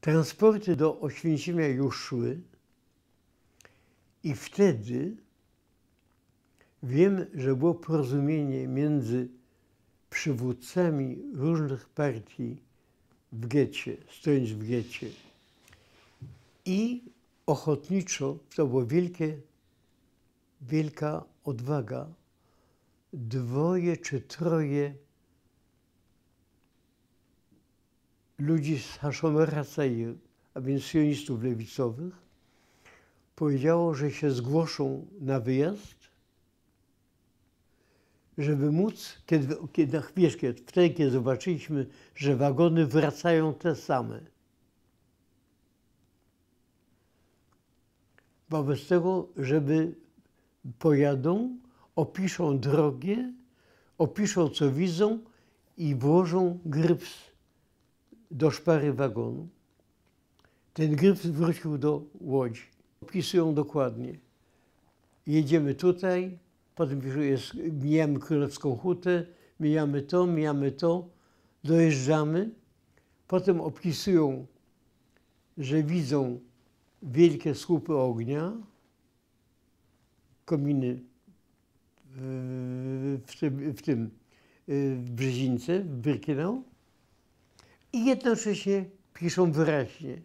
Transporty do Oświęcimia już szły i wtedy wiem, że było porozumienie między przywódcami różnych partii w getcie, stronnictw w getcie i ochotniczo, to była wielka odwaga, 2 czy 3 ludzi z Haszomera Cair, a więc sionistów lewicowych, powiedziało, że się zgłoszą na wyjazd, żeby móc, wtedy, kiedy zobaczyliśmy, że wagony wracają te same. Wobec tego, żeby pojadą, opiszą drogę, opiszą, co widzą i włożą gryps do szpary wagonu. Ten gryps wrócił do Łodzi. Opisują dokładnie. Jedziemy tutaj, potem mijamy Królewską Hutę, mijamy to, dojeżdżamy. Potem opisują, że widzą wielkie słupy ognia, kominy w Brzezince, w Birkenau, i jednocześnie piszą wyraźnie: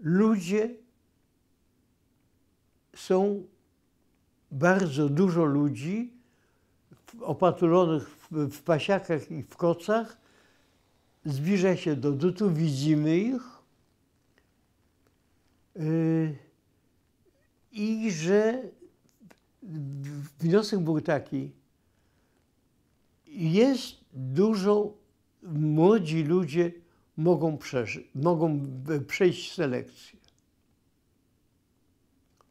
ludzie są, bardzo dużo ludzi opatulonych w pasiakach i w kocach zbliża się do Dutu, widzimy ich i że wniosek był taki: jest dużo, młodzi ludzie mogą przejść selekcję.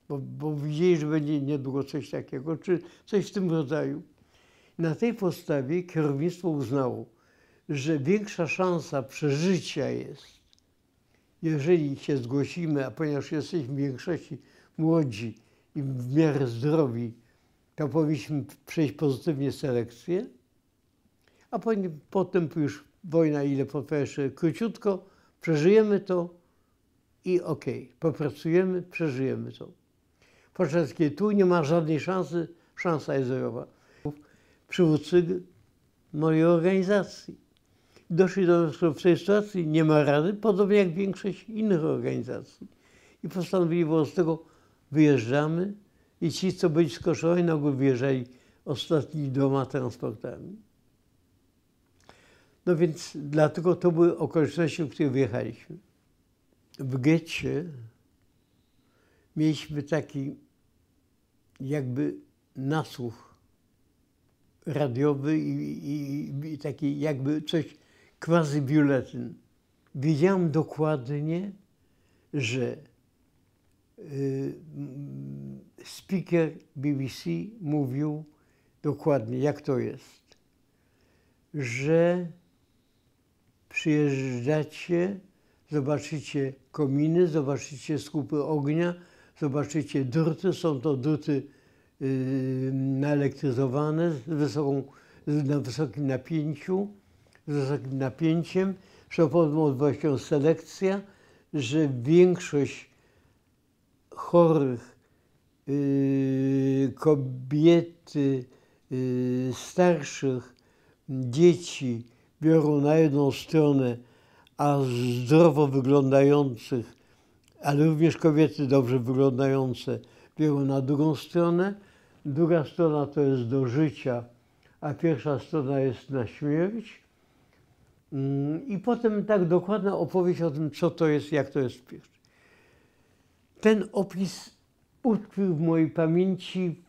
Bo widzieli, że będzie niedługo coś takiego, czy coś w tym rodzaju. Na tej podstawie kierownictwo uznało, że większa szansa przeżycia jest, jeżeli się zgłosimy, a ponieważ jesteśmy w większości młodzi i w miarę zdrowi, to powinniśmy przejść pozytywnie selekcję, a potem już wojna, ile potrwa jeszcze króciutko, przeżyjemy to i okej, popracujemy, przeżyjemy to. Podczas kiedy tu nie ma żadnej szansy, szansa jest zerowa. Przywódcy mojej organizacji doszli do wniosku, że w tej sytuacji nie ma rady, podobnie jak większość innych organizacji. I postanowili wobec tego: wyjeżdżamy, i ci, co byli skoszowani, na ogół wyjeżdżali ostatnimi 2 transportami. No więc dlatego to były okoliczności, w których wyjechaliśmy. W getcie mieliśmy taki jakby nasłuch radiowy i taki jakby coś, quasi-biuletyn. Wiedziałem dokładnie, że speaker BBC mówił dokładnie, jak to jest, że przyjeżdżacie, zobaczycie kominy, zobaczycie słupy ognia, zobaczycie druty, są to druty naelektryzowane na wysokim napięciu, z wysokim napięciem, że potem odbywa się selekcja, że większość chorych, kobiety, starszych, dzieci biorą na jedną stronę, a zdrowo wyglądających, ale również kobiety dobrze wyglądające, biorą na drugą stronę. Druga strona to jest do życia, a pierwsza strona jest na śmierć. I potem tak dokładna opowieść o tym, co to jest, jak to jest w pierwszej. Ten opis utkwił w mojej pamięci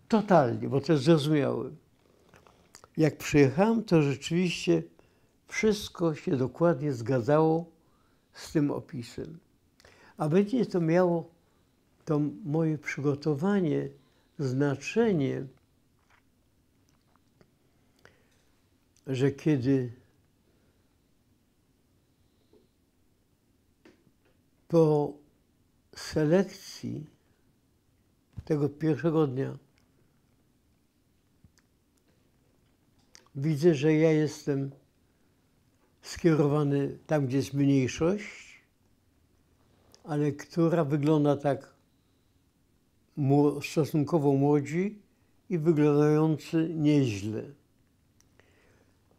totalnie, bo to jest zrozumiałe. Jak przyjechałem, to rzeczywiście wszystko się dokładnie zgadzało z tym opisem. A będzie to miało, to moje przygotowanie, znaczenie, że kiedy po selekcji tego pierwszego dnia widzę, że ja jestem z skierowany tam, gdzie jest mniejszość, ale która wygląda tak stosunkowo młodzi i wyglądający nieźle.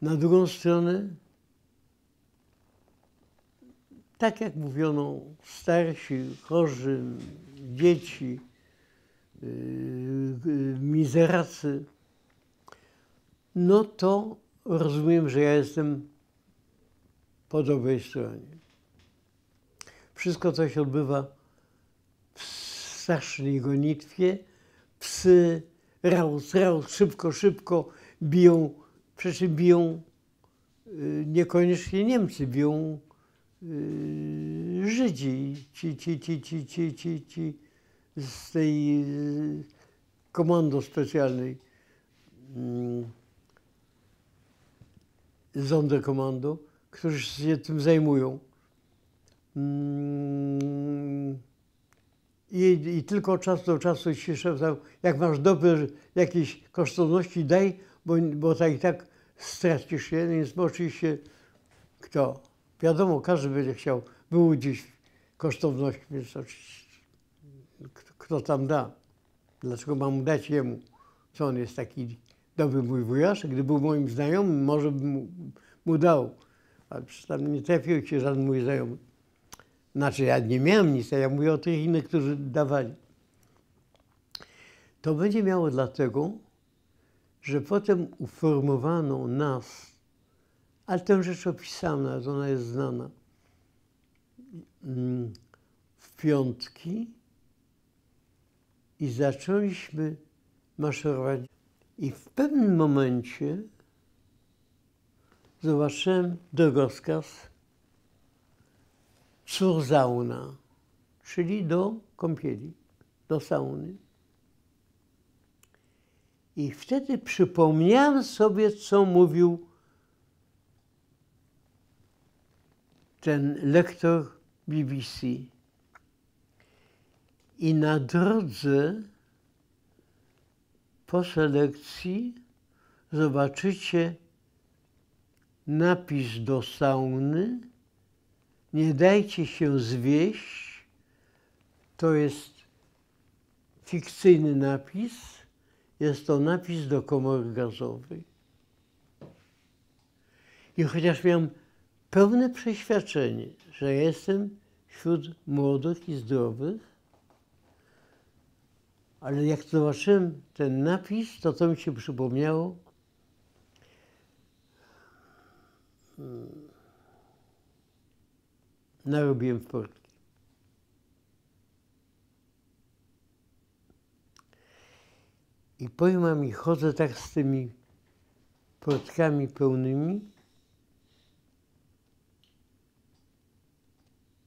Na drugą stronę, tak jak mówiono, starsi, chorzy, dzieci, mizeracy, no to rozumiem, że ja jestem po dobrej stronie. Wszystko to się odbywa w strasznej gonitwie. Psy, raus, szybko, szybko biją, przy czym biją niekoniecznie Niemcy, biją Żydzi, ci z tej komando specjalnej, Sonderkommando, którzy się tym zajmują. I tylko od czasu do czasu się szeptał, jak masz dobre jakieś kosztowności, daj, bo tak i tak stracisz je, więc oczywiście kto? Wiadomo, każdy będzie chciał wyłudzić kosztowność, więc oczywiście kto tam da. Dlaczego mam mu dać jemu? Co on jest taki dobry mój wujasz? Gdyby był moim znajomym, może bym mu dał. Ale przecież tam nie trafił się żaden mój znajomy. Znaczy ja nie miałem nic, ja mówię o tych innych, którzy dawali. To będzie miało dlatego, że potem uformowano nas, ale tę rzecz opisana, ona jest znana, w piątki i zaczęliśmy maszerować. I w pewnym momencie zobaczyłem drogowskaz zur Sauna, czyli do kąpieli, do sauny. I wtedy przypomniałem sobie, co mówił ten lektor BBC. I na drodze po selekcji zobaczycie napis do sauny. Nie dajcie się zwieść. To jest fikcyjny napis. Jest to napis do komory gazowej. I chociaż miałem pełne przeświadczenie, że jestem wśród młodych i zdrowych, ale jak zobaczyłem ten napis, to mi się przypomniało, narobiłem w portki. I powiem wam, chodzę tak z tymi portkami pełnymi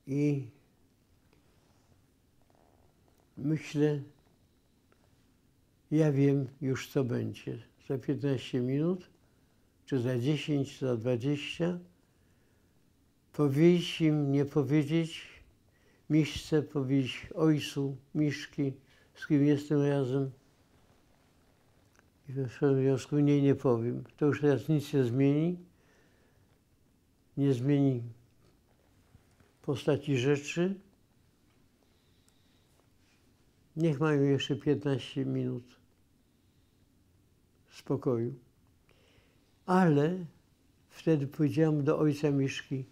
i myślę, ja wiem już, co będzie. Za 15 minut, czy za 10, czy za 20. Powiedzieć im, nie powiedzieć, Miszce powiedzieć ojcu Miszki, z kim jestem razem. I w związku nie powiem. To już teraz nic nie zmieni. Nie zmieni postaci rzeczy. Niech mają jeszcze 15 minut spokoju. Ale wtedy powiedziałam do ojca Miszki,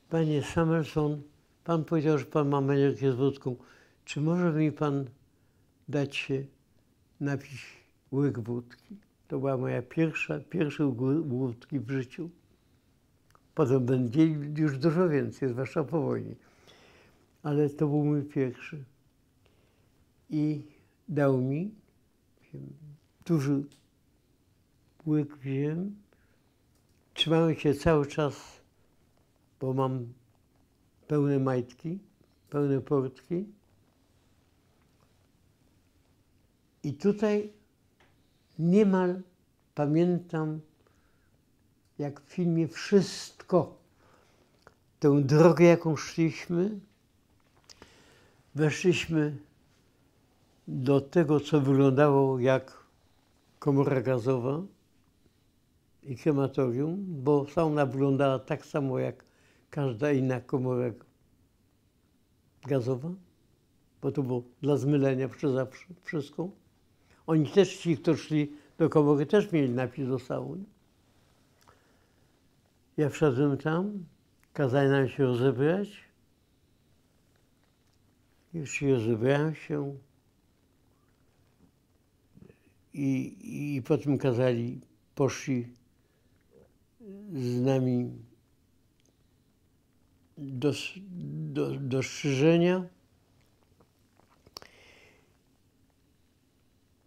panie Samuelson, pan powiedział, że pan ma menelkę z wódką. Czy może mi pan dać się napić łyk wódki? To była moja pierwsza wódki w życiu. Potem będzie już dużo więcej, zwłaszcza po wojnie. Ale to był mój pierwszy. I dał mi, duży łyk wziąłem. Trzymałem się cały czas, bo mam pełne majtki, pełne portki. I tutaj niemal pamiętam, jak w filmie wszystko, tę drogę, jaką szliśmy, weszliśmy do tego, co wyglądało jak komora gazowa i krematorium, bo sauna wyglądała tak samo jak każda inna komora gazowa, bo to było dla zmylenia przez zawsze wszystko. Oni też, ci, kto szli do komory, też mieli napis do sauny. Ja wszedłem tam, kazali nam się rozebrać. Już rozebrałem się i potem kazali, poszli z nami do strzyżenia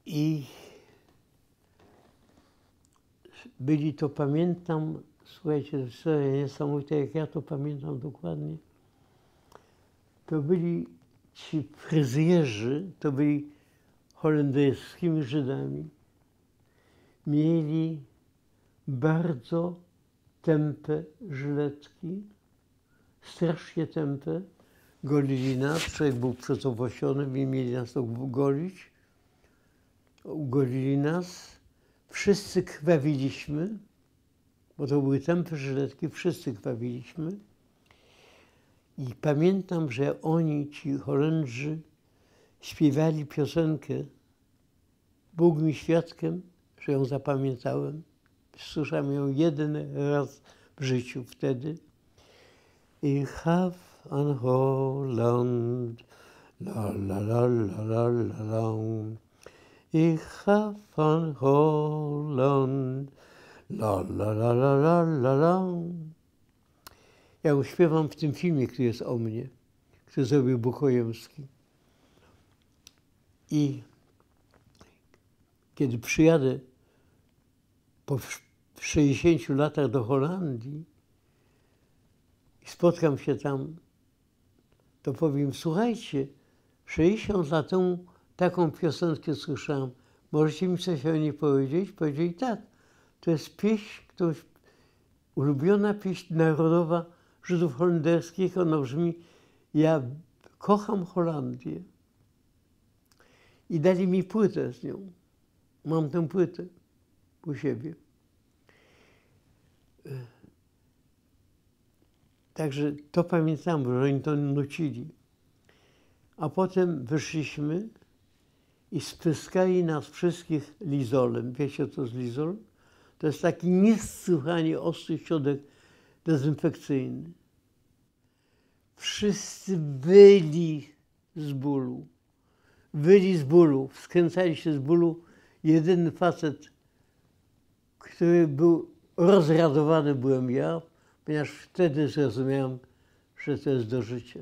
i byli to, pamiętam, słuchajcie, historia niesamowita, jak ja to pamiętam dokładnie, to byli ci fryzjerzy, to byli holenderskimi Żydami. Mieli bardzo tępe żyletki, strasznie tępe, golili nas, człowiek był przetowosiony i mieli nas to golić. Ugolili nas, wszyscy krwawiliśmy, bo to były tępe żyletki, wszyscy krwawiliśmy. I pamiętam, że oni, ci Holendrzy, śpiewali piosenkę Bóg mi świadkiem, że ją zapamiętałem. Słyszałem ją jeden raz w życiu wtedy. Ich have an Holland, la la la la la la la. Ich have an Holland, la la la la la la la. Ja ją śpiewam w tym filmie, który jest o mnie, który zrobił Bukojemski. I kiedy przyjadę po 60 latach do Holandii i spotkam się tam, to powiem, słuchajcie, 60 lat temu taką piosenkę słyszałam. Możecie mi coś o niej powiedzieć? Powiedzieli tak. To jest pieśń, ulubiona pieśń narodowa Żydów holenderskich. Ona brzmi: ja kocham Holandię. I dali mi płytę z nią. Mam tę płytę u siebie. Także to pamiętam, że oni to nucili. A potem wyszliśmy i spryskali nas wszystkich lizolem. Wiecie, co to jest lizol? To jest taki niesłychanie ostry środek dezynfekcyjny. Wszyscy wyli z bólu. Wyli z bólu, skręcali się z bólu. Jedyny facet, który był rozradowany, byłem ja, ponieważ wtedy zrozumiałem, że to jest do życia.